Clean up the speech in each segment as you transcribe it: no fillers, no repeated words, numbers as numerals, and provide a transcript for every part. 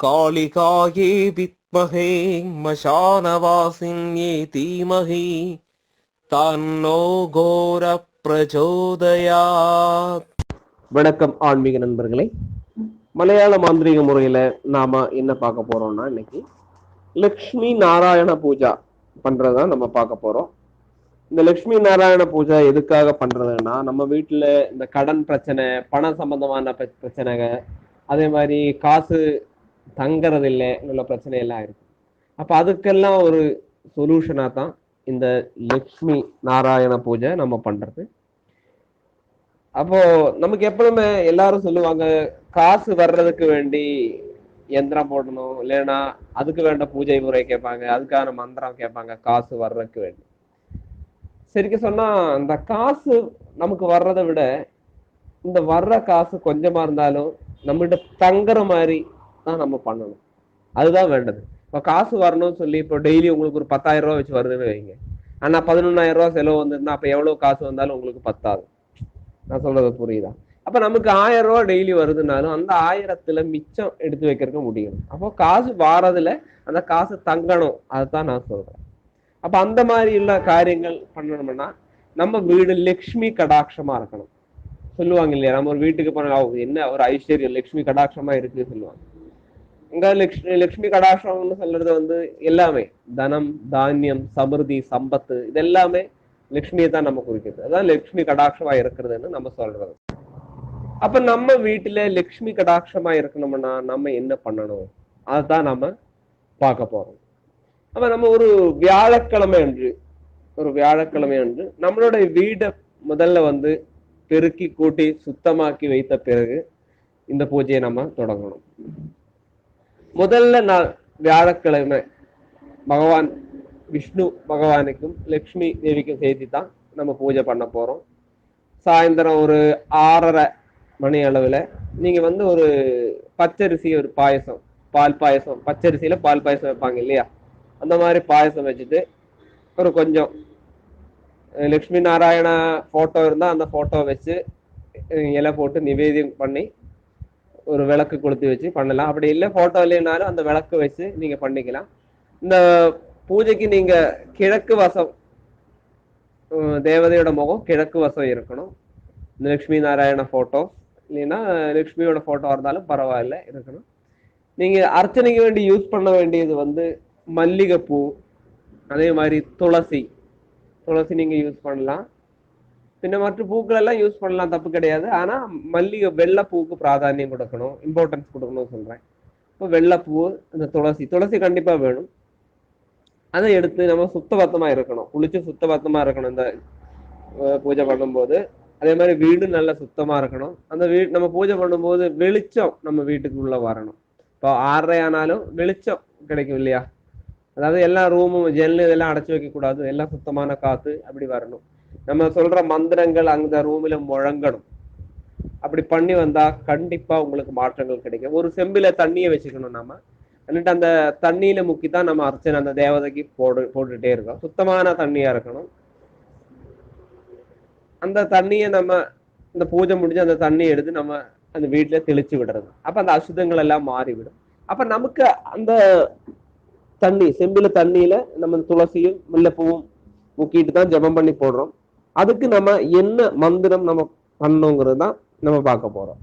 காளிகாயே வித்மஹே மசானவாசின்யே தீமஹி தன்னோ கோர பிரச்சோதயாத். வணக்கம் ஆன்மீக நண்பர்களே. மலையாள மாந்திரீக முறையில நாம என்ன பார்க்க போறோம்னா, இன்னைக்கு லக்ஷ்மி நாராயண பூஜா பண்றதுதான் நம்ம பார்க்க போறோம். இந்த லட்சுமி நாராயண பூஜை எதுக்காக பண்றதுன்னா, நம்ம வீட்டுல இந்த கடன் பிரச்சனை, பணம் சம்பந்தமான பிரச்சனைகள், அதே மாதிரி காசு தங்கறது இல்லை உள்ள பிரச்சனை எல்லாம் இருக்கு. அப்ப அதுக்கெல்லாம் ஒரு சொல்யூஷனா தான் இந்த லக்ஷ்மி நாராயண பூஜை நம்ம பண்றது. அப்போ நமக்கு எப்பவுமே எல்லாரும் சொல்லுவாங்க, காசு வர்றதுக்கு வேண்டி யந்திரம் போடணும், இல்லைன்னா அதுக்கு வேண்ட பூஜை முறை கேட்பாங்க, அதுக்கான மந்திரம் கேட்பாங்க காசு வர்றதுக்கு வேண்டி. சரிக்கு சொன்னா, இந்த காசு நமக்கு வர்றதை விட இந்த வர்ற காசு கொஞ்சமா இருந்தாலும் நம்மகிட்ட தங்குற மாதிரி தான் நம்ம பண்ணணும். அதுதான் வேண்டது. இப்போ காசு வரணும்னு சொல்லி இப்போ டெய்லி உங்களுக்கு ஒரு 10,000 ரூபா வச்சு வருதுன்னு வைங்க. ஆனா 11,000 ரூபா செலவு வந்துருந்தா அப்ப எவ்வளவு காசு வந்தாலும் உங்களுக்கு பத்தாது. நான் சொல்றது புரியுதா? அப்ப நமக்கு 1000 ரூபா டெய்லி வருதுனாலும் அந்த 1000த்துல மிச்சம் எடுத்து வைக்கிறதுக்கு முடியும். அப்போ காசு வாரதுல அந்த காசு தங்கணும், அதுதான் நான் சொல்றேன். அப்ப அந்த மாதிரி உள்ள காரியங்கள் பண்ணணும்னா நம்ம வீடு லக்ஷ்மி கடாட்சமா இருக்கணும். சொல்லுவாங்க இல்லையா, நம்ம ஒரு வீட்டுக்கு போனா என்ன ஒரு ஐஸ்வர்யம் லட்சுமி கடாட்சமா இருக்கு சொல்லுவாங்க. இங்க லட்சுமி கடாட்சம்னு சொல்றது வந்து எல்லாமே தனம், தானியம், சமிருதி, சம்பத்து, இது எல்லாமே லட்சுமியை தான் நம்ம குறிக்கிறது. அதான் லட்சுமி கடாட்சமா இருக்கிறதுன்னு நம்ம சொல்றது. அப்ப நம்ம வீட்டுல லட்சுமி கடாட்சமா இருக்கணும்னா நம்ம என்ன பண்ணணும், அதுதான் நம்ம பார்க்க போறோம். அப்ப நம்ம ஒரு வியாழக்கிழமை அன்று நம்மளுடைய வீடை முதல்ல வந்து பெருக்கி கூட்டி சுத்தமாக்கி வைத்த பிறகு இந்த பூஜையை நம்ம தொடங்கணும். முதல்ல நான் வியாழக்கிழமை பகவான் விஷ்ணு பகவானுக்கும் லக்ஷ்மி தேவிக்கும் சேர்த்து தான் நம்ம பூஜை பண்ண போறோம். சாயந்தரம் ஒரு 6:30 மணி அளவுல நீங்க வந்து ஒரு பச்சரிசி, ஒரு பாயசம், பால் பாயசம், பச்சரிசியில பால் பாயசம் வைப்பாங்க இல்லையா, அந்த மாதிரி பாயசம் வச்சுட்டு ஒரு கொஞ்சம் லட்சுமி நாராயண போட்டோ இருந்தா அந்த போட்டோ வச்சு இலை போட்டு நிவேதியம் பண்ணி ஒரு விளக்கு கொளுத்தி வச்சு பண்ணலாம். அப்படி இல்லை போட்டோ இல்லைனாலும் அந்த விளக்கு வச்சு நீங்க பண்ணிக்கலாம். இந்த பூஜைக்கு நீங்க கிழக்கு வசம், தேவதையோட முகம் கிழக்கு வசம் இருக்கணும். இந்த லட்சுமி நாராயண போட்டோ இல்லைன்னா லட்சுமியோட போட்டோ இருந்தாலும் பரவாயில்ல இருக்கணும். நீங்க அர்ச்சனைக்கு வேண்டி யூஸ் பண்ண வேண்டியது வந்து மல்லிகைப்பூ, அதே மாதிரி துளசி நீங்க யூஸ் பண்ணலாம். பின்ன மற்ற பூக்கள் எல்லாம் யூஸ் பண்ணலாம், தப்பு கிடையாது. ஆனா மல்லிகை வெள்ளைப்பூவுக்கு பிராதானியம் கொடுக்கணும், இம்பார்ட்டன்ஸ் கொடுக்கணும்னு சொல்றேன். இப்போ வெள்ளைப்பூ, இந்த துளசி கண்டிப்பா வேணும். அதை எடுத்து நம்ம சுத்தபத்தமா இருக்கணும், குளிச்சு சுத்தபத்தமா இருக்கணும் இந்த பூஜை பண்ணும்போது. அதே மாதிரி வீடு நல்லா சுத்தமா இருக்கணும். அந்த வீடு நம்ம பூஜை பண்ணும்போது வெளிச்சம் நம்ம வீட்டுக்குள்ள வரணும். இப்போ 6:30 ஆனாலும் வெளிச்சம் கிடைக்கும் இல்லையா, அதாவது எல்லா ரூமும் ஜன்னல் இதெல்லாம் அடைச்சு வைக்க கூடாது, எல்லாம் சுத்தமான காத்து அப்படி வரணும். நம்ம சொல்ற மந்திரங்கள் அந்த ரூம்ல முழங்கணும். அப்படி பண்ணி வந்தா கண்டிப்பா உங்களுக்கு மாற்றங்கள் கிடைக்கும். ஒரு செம்பில தண்ணியை வச்சுக்கணும் நாம, എന്നിട്ട് அந்த தண்ணியில முக்கித்தான் நம்ம அர்ச்சனை அந்த தேவதைக்கு போட்டுட்டே இருக்கோம். சுத்தமான தண்ணியா இருக்கணும். அந்த தண்ணியை நம்ம இந்த பூஜை முடிஞ்சு அந்த தண்ணியை எடுத்து நம்ம அந்த வீட்டுல தெளிச்சு விடுறது. அப்ப அந்த அசுத்தங்கள் எல்லாம் மாறிவிடும். அப்ப நமக்கு அந்த தண்ணி, செம்பில தண்ணியில நம்ம துளசியும் முல்லைப்பூவும் முக்கிட்டு தான் ஜபம் பண்ணி போடுறோம். அதுக்கு நம்ம என்ன மந்திரம் நம்ம பண்ணோங்கிறது தான் நம்ம பார்க்க போறோம்.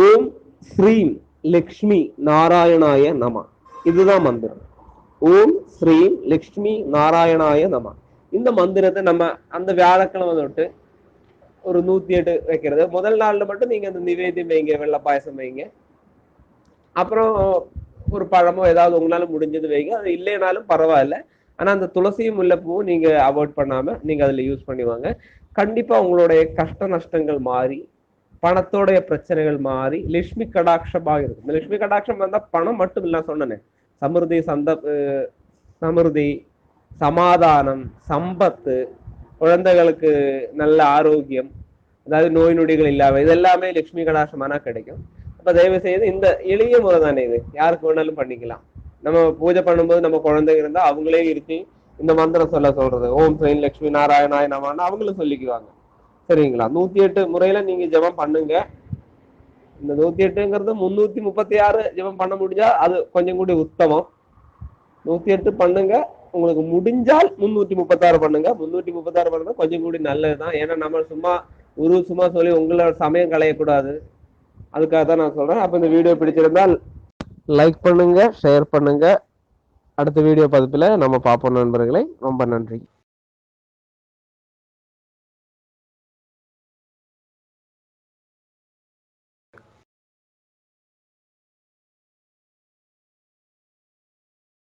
ஓம் ஸ்ரீம் லக்ஷ்மி நாராயணாய நம, இதுதான் மந்திரம். ஓம் ஸ்ரீம் லக்ஷ்மி நாராயணாய நம. இந்த மந்திரத்தை நம்ம அந்த வியாழக்கிழமை தொட்டு ஒரு 108 வைக்கிறது. முதல் நாள்ல மட்டும் நீங்க அந்த நிவேதியம் வைங்க, வெள்ளை பாயசம் வைங்க. அப்புறம் ஒரு பழமோ ஏதாவது உங்களால முடிஞ்சது வைங்க, அது இல்லைனாலும் பரவாயில்ல. ஆனா அந்த துளசியும் முல்லைப்பூவும் நீங்க அவாய்ட் பண்ணாம நீங்க அதுல யூஸ் பண்ணுவாங்க. கண்டிப்பா உங்களுடைய கஷ்ட நஷ்டங்கள் மாறி, பணத்தோடைய பிரச்சனைகள் மாறி லட்சுமி கடாட்சமாக இருக்கும். இந்த லட்சுமி கடாட்சம் வந்தா பணம் மட்டும் இல்ல சொன்னேன், சமிருதி, சமாதானம், சம்பத்து, குழந்தைகளுக்கு நல்ல ஆரோக்கியம், அதாவது நோய் நொடிகள் இல்லாம, இதெல்லாமே லட்சுமி கடாட்சமானா கிடைக்கும். அப்ப தயவு செய்து இந்த எளிய முறை தானே இது, யாருக்கு வேணாலும் பண்ணிக்கலாம். நம்ம பூஜை பண்ணும்போது நம்ம குழந்தைங்க இருந்தா அவங்களே இருக்கு இந்த மந்திரம் சொல்றது, ஓம் ஸ்ரீ லட்சுமி நாராயணாய நமன்னு அவங்களும் சொல்லிக்குவாங்க. சரிங்களா? 108 முறையில நீங்க ஜபம் பண்ணுங்க. இந்த 108ங்கிறது 336 ஜெபம் பண்ண முடிஞ்சா அது கொஞ்சம் கூட உத்தமம். 108 பண்ணுங்க. உங்களுக்கு முடிஞ்சால் 336 பண்ணுங்க. 336 பண்ணுங்க கொஞ்சம் கூடி நல்லதுதான். ஏன்னா நம்ம சும்மா சொல்லி உங்களோட சமயம் களையக்கூடாது. அதுக்காக தான் நான் சொல்றேன். அப்ப இந்த வீடியோ பிடிச்சிருந்தால் லைக் பண்ணுங்க, ஷேர் பண்ணுங்க. அடுத்த வீடியோ பதிப்புல நம்ம பார்ப்போம் நண்பர்களே. ரொம்ப நன்றி.